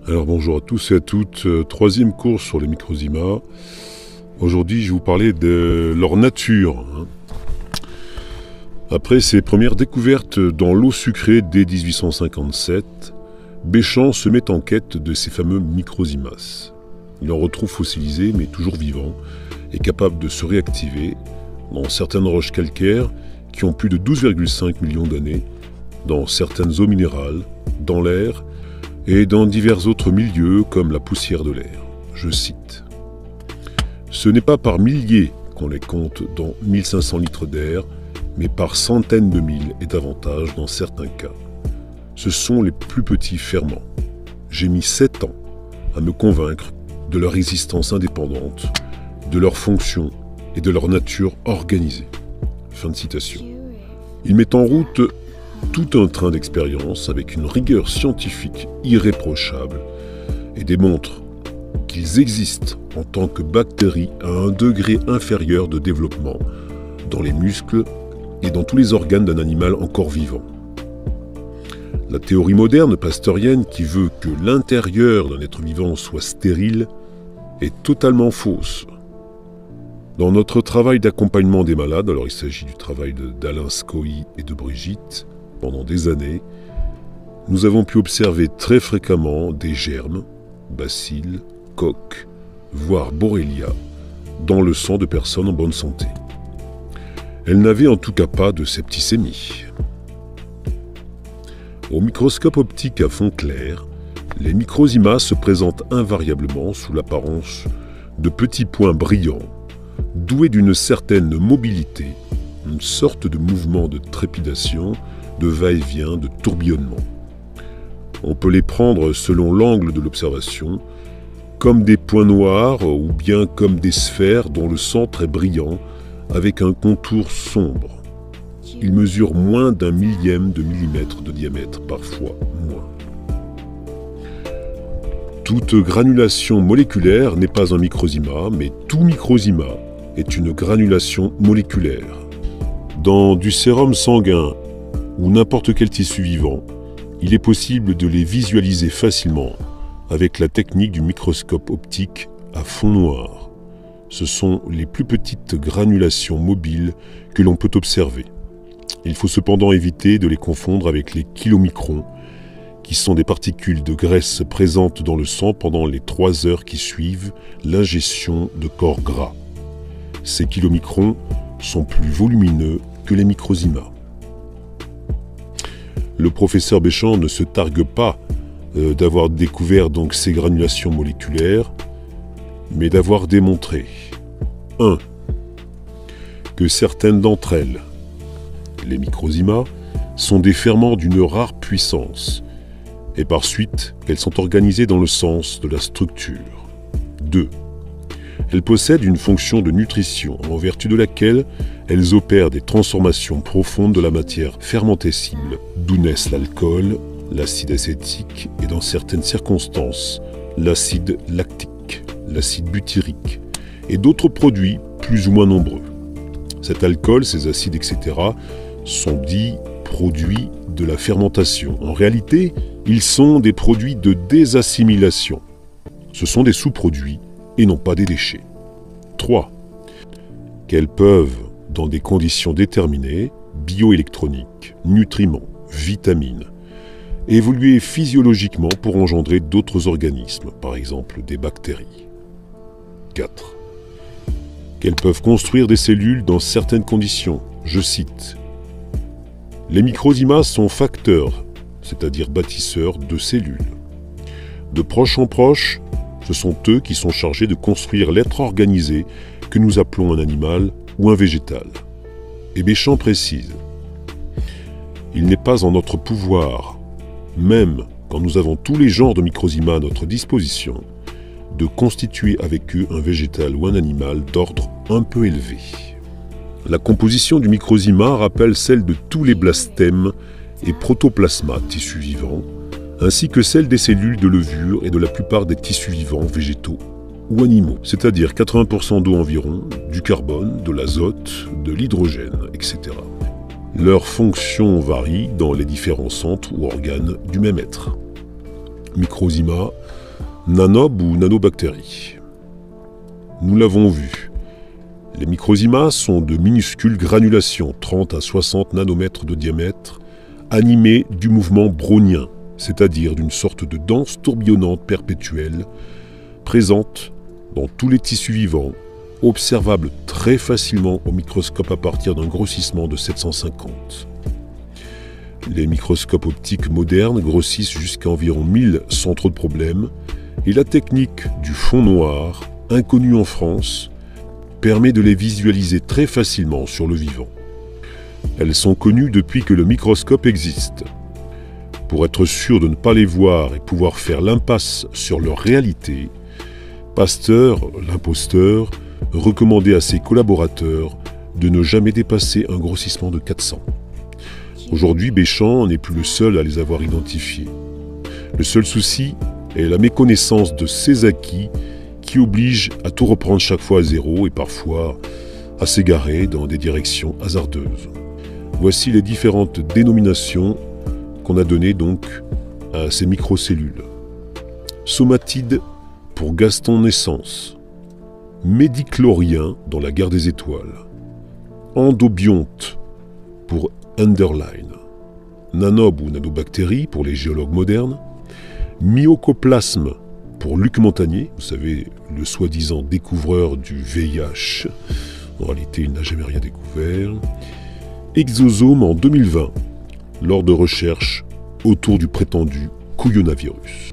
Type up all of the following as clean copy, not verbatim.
Alors bonjour à tous et à toutes, troisième cours sur les microzymas. Aujourd'hui je vais vous parler de leur nature. Après ses premières découvertes dans l'eau sucrée dès 1857, Béchamp se met en quête de ces fameux microzymas. Il en retrouve fossilisés mais toujours vivants et capables de se réactiver dans certaines roches calcaires qui ont plus de 12,5 millions d'années, dans certaines eaux minérales, dans l'air et dans divers autres milieux comme la poussière de l'air. Je cite. Ce n'est pas par milliers qu'on les compte dans 1500 litres d'air, mais par centaines de mille et davantage dans certains cas. Ce sont les plus petits ferments. J'ai mis 7 ans à me convaincre de leur existence indépendante, de leur fonction et de leur nature organisée. Fin de citation. Il met en route tout un train d'expérience avec une rigueur scientifique irréprochable et démontre qu'ils existent en tant que bactéries à un degré inférieur de développement dans les muscles et dans tous les organes d'un animal encore vivant. La théorie moderne pasteurienne qui veut que l'intérieur d'un être vivant soit stérile est totalement fausse. Dans notre travail d'accompagnement des malades, alors il s'agit du travail d'Alain Scoy et de Brigitte, pendant des années, nous avons pu observer très fréquemment des germes, bacilles, coques, voire borrelia, dans le sang de personnes en bonne santé. Elles n'avaient en tout cas pas de septicémie. Au microscope optique à fond clair, les microzymas se présentent invariablement sous l'apparence de petits points brillants, doués d'une certaine mobilité, une sorte de mouvement de trépidation, de va-et-vient, de tourbillonnement. On peut les prendre selon l'angle de l'observation, comme des points noirs ou bien comme des sphères dont le centre est brillant, avec un contour sombre. Ils mesurent moins d'un millième de millimètre de diamètre, parfois moins. Toute granulation moléculaire n'est pas un microzyma, mais tout microzyma est une granulation moléculaire. Dans du sérum sanguin ou n'importe quel tissu vivant, il est possible de les visualiser facilement avec la technique du microscope optique à fond noir. Ce sont les plus petites granulations mobiles que l'on peut observer. Il faut cependant éviter de les confondre avec les kilomicrons, qui sont des particules de graisse présentes dans le sang pendant les 3 heures qui suivent l'ingestion de corps gras. Ces kilomicrons sont plus volumineux que les microzymas. Le professeur Béchamp ne se targue pas d'avoir découvert donc ces granulations moléculaires, mais d'avoir démontré 1. Que certaines d'entre elles, les microzymas, sont des ferments d'une rare puissance, et par suite qu'elles sont organisées dans le sens de la structure. 2. Elles possèdent une fonction de nutrition en vertu de laquelle elles opèrent des transformations profondes de la matière fermentescible, d'où naissent l'alcool, l'acide acétique et dans certaines circonstances, l'acide lactique, l'acide butyrique et d'autres produits plus ou moins nombreux. Cet alcool, ces acides, etc. sont dits produits de la fermentation. En réalité, ils sont des produits de désassimilation. Ce sont des sous-produits et non pas des déchets. 3. Qu'elles peuvent, dans des conditions déterminées, bioélectroniques, nutriments, vitamines, évoluer physiologiquement pour engendrer d'autres organismes, par exemple des bactéries. 4. Qu'elles peuvent construire des cellules dans certaines conditions. Je cite. Les microzymas sont facteurs, c'est-à-dire bâtisseurs de cellules. De proche en proche, ce sont eux qui sont chargés de construire l'être organisé que nous appelons un animal ou un végétal. Et Béchamp précise, il n'est pas en notre pouvoir, même quand nous avons tous les genres de microzymas à notre disposition, de constituer avec eux un végétal ou un animal d'ordre un peu élevé. La composition du microzyma rappelle celle de tous les blastèmes et protoplasma, tissus vivants, ainsi que celle des cellules de levure et de la plupart des tissus vivants végétaux ou animaux, c'est-à-dire 80% d'eau environ, du carbone, de l'azote, de l'hydrogène, etc. Leurs fonctions varient dans les différents centres ou organes du même être. Microzima, nanobes ou nanobactéries. Nous l'avons vu. Les microzimas sont de minuscules granulations, 30 à 60 nanomètres de diamètre, animées du mouvement brownien, c'est-à-dire d'une sorte de danse tourbillonnante perpétuelle, présente dans tous les tissus vivants, observable très facilement au microscope à partir d'un grossissement de 750. Les microscopes optiques modernes grossissent jusqu'à environ 1000 sans trop de problèmes, et la technique du fond noir, inconnue en France, permet de les visualiser très facilement sur le vivant. Elles sont connues depuis que le microscope existe. Pour être sûr de ne pas les voir et pouvoir faire l'impasse sur leur réalité, Pasteur, l'imposteur, recommandait à ses collaborateurs de ne jamais dépasser un grossissement de 400. Aujourd'hui, Béchamp n'est plus le seul à les avoir identifiés. Le seul souci est la méconnaissance de ces acquis qui oblige à tout reprendre chaque fois à zéro et parfois à s'égarer dans des directions hasardeuses. Voici les différentes dénominations qu'on a données donc à ces microcellules. Somatide pour Gaston Naissance, médichlorien dans la guerre des étoiles, endobionte pour Underline, nanobe ou nanobactérie pour les géologues modernes, myocoplasme pour Luc Montagnier, vous savez, le soi-disant découvreur du VIH. En réalité, il n'a jamais rien découvert. Exosome en 2020, lors de recherches autour du prétendu couillonavirus.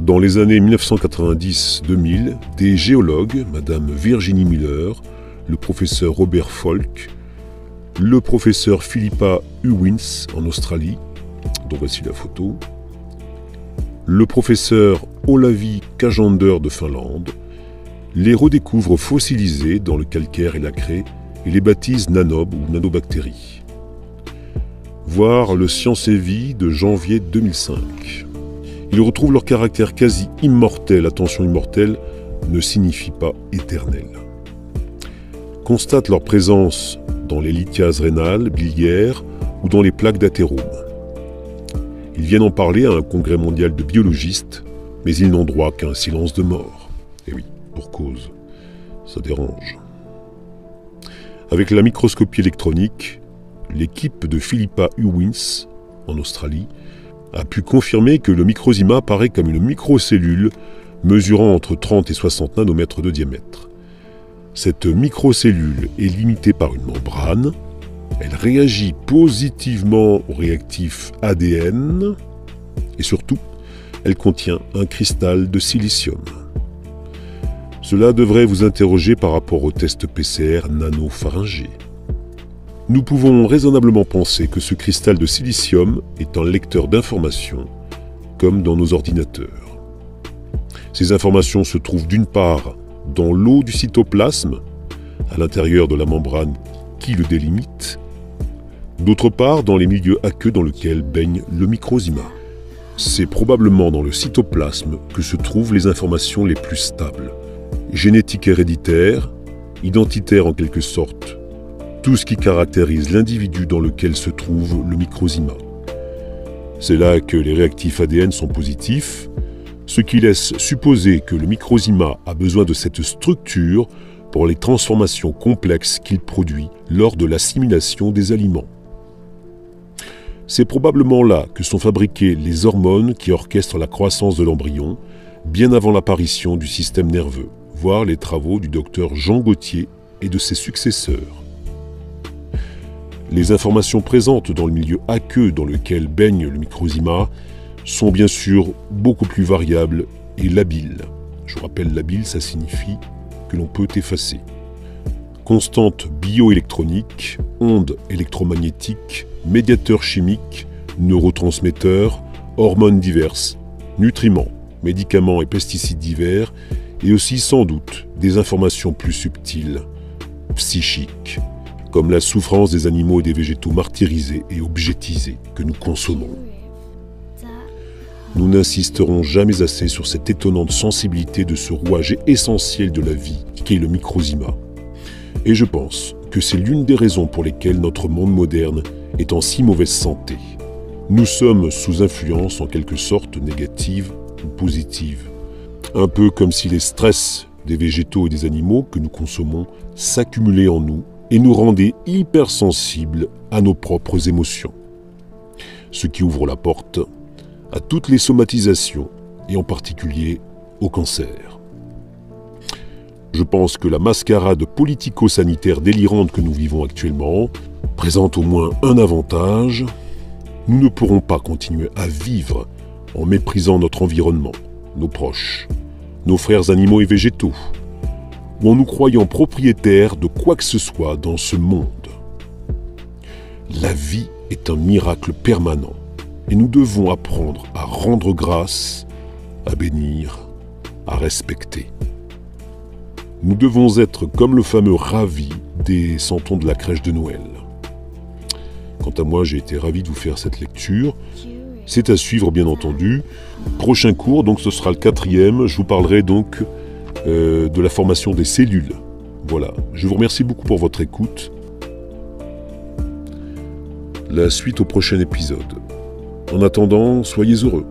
Dans les années 1990-2000, des géologues, Madame Virginie Miller, le professeur Robert Folk, le professeur Philippa Ewins en Australie, dont voici la photo, le professeur Olavi Kajander de Finlande, les redécouvrent fossilisés dans le calcaire et la craie et les baptisent nanobes ou nanobactéries. Voir le Science et Vie de janvier 2005. Ils retrouvent leur caractère quasi immortel. Attention, immortel ne signifie pas éternel. Constatent leur présence dans les lithiases rénales, biliaires ou dans les plaques d'athérome. Ils viennent en parler à un congrès mondial de biologistes, mais ils n'ont droit qu'à un silence de mort. Et oui, pour cause, ça dérange. Avec la microscopie électronique, l'équipe de Philippa Ewins, en Australie, a pu confirmer que le microzima apparaît comme une microcellule mesurant entre 30 et 60 nanomètres de diamètre. Cette microcellule est limitée par une membrane. Elle réagit positivement au réactif ADN et surtout, elle contient un cristal de silicium. Cela devrait vous interroger par rapport au test PCR nanopharyngé. Nous pouvons raisonnablement penser que ce cristal de silicium est un lecteur d'informations, comme dans nos ordinateurs. Ces informations se trouvent d'une part dans l'eau du cytoplasme, à l'intérieur de la membrane qui le délimite, d'autre part dans les milieux aqueux dans lesquels baigne le microzima. C'est probablement dans le cytoplasme que se trouvent les informations les plus stables. Génétique héréditaire, identitaire en quelque sorte, tout ce qui caractérise l'individu dans lequel se trouve le microzima. C'est là que les réactifs ADN sont positifs, ce qui laisse supposer que le microzima a besoin de cette structure pour les transformations complexes qu'il produit lors de l'assimilation des aliments. C'est probablement là que sont fabriquées les hormones qui orchestrent la croissance de l'embryon, bien avant l'apparition du système nerveux, voire les travaux du docteur Jean Gauthier et de ses successeurs. Les informations présentes dans le milieu aqueux dans lequel baigne le microzima sont bien sûr beaucoup plus variables et labiles. Je vous rappelle, labile, ça signifie que l'on peut effacer. Constantes bioélectroniques, ondes électromagnétiques, médiateurs chimiques, neurotransmetteurs, hormones diverses, nutriments, médicaments et pesticides divers, et aussi sans doute des informations plus subtiles, psychiques, comme la souffrance des animaux et des végétaux martyrisés et objetisés que nous consommons. Nous n'insisterons jamais assez sur cette étonnante sensibilité de ce rouage essentiel de la vie qu'est le microzima. Et je pense que c'est l'une des raisons pour lesquelles notre monde moderne est en si mauvaise santé. Nous sommes sous influence en quelque sorte négative ou positives. Un peu comme si les stress des végétaux et des animaux que nous consommons s'accumulaient en nous et nous rendaient hypersensibles à nos propres émotions. Ce qui ouvre la porte à toutes les somatisations et en particulier au cancer. Je pense que la mascarade politico-sanitaire délirante que nous vivons actuellement présente au moins un avantage. Nous ne pourrons pas continuer à vivre en méprisant notre environnement, nos proches, nos frères animaux et végétaux, ou en nous croyant propriétaires de quoi que ce soit dans ce monde. La vie est un miracle permanent et nous devons apprendre à rendre grâce, à bénir, à respecter. Nous devons être comme le fameux ravi des santons de la crèche de Noël. Quant à moi, j'ai été ravi de vous faire cette lecture. C'est à suivre, bien entendu. Prochain cours, donc ce sera le 4e. Je vous parlerai donc de la formation des cellules. Voilà. Je vous remercie beaucoup pour votre écoute. La suite au prochain épisode. En attendant, soyez heureux.